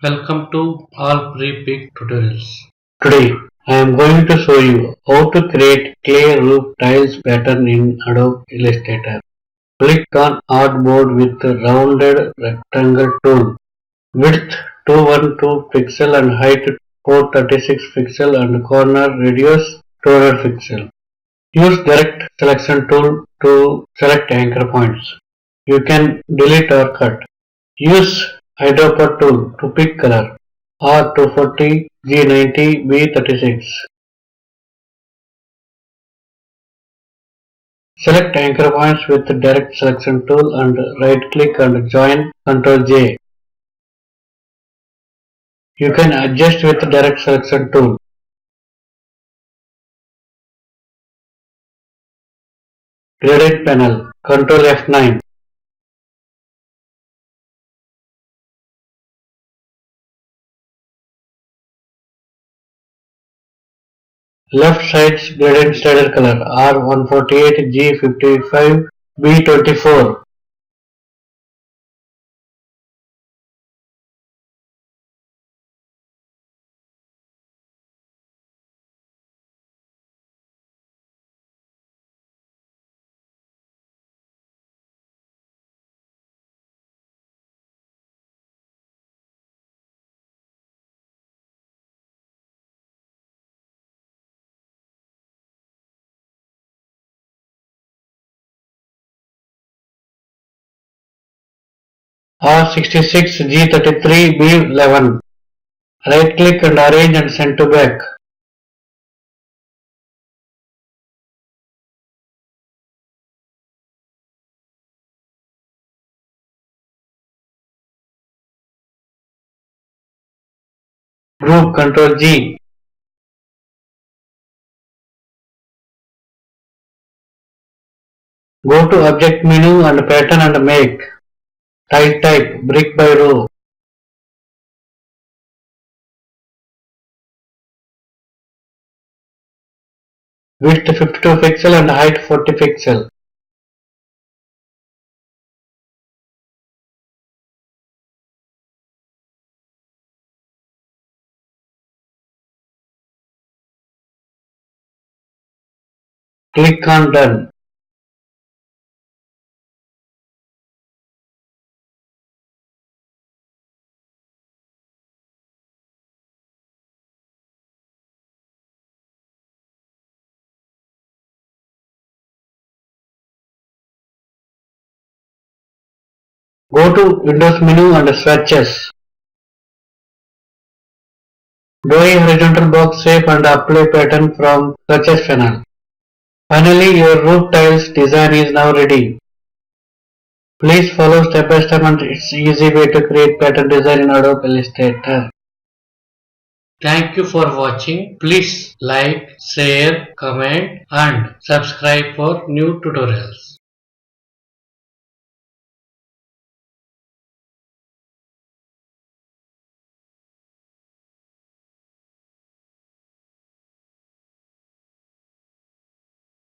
Welcome to all pre-pick tutorials. Today I am going to show you how to create clay roof tiles pattern in Adobe Illustrator. Click on Artboard with the rounded rectangle tool. Width 212 pixel and height 436 pixel and corner radius 200 pixel. Use direct selection tool to select anchor points. You can delete or cut. Use eyedropper tool to pick color R240, G90, B36. Select anchor points with the direct selection tool and right click and join Ctrl J. You can adjust with the direct selection tool. Gradient panel Ctrl F9. Left side's gradient slider color R148, G55, B24. R66, G33, B11. Right click and arrange and send to back. Group Ctrl G. Go to object menu and pattern and make. Tile type brick by row. Width 52 pixel and height 40 pixel. Click on done. Go to Windows menu and swatches. Do a horizontal box shape and apply pattern from swatches panel. Finally, your roof tiles design is now ready. Please follow step by step and it's easy way to create pattern design in Adobe Illustrator. Thank you for watching. Please like, share, comment and subscribe for new tutorials.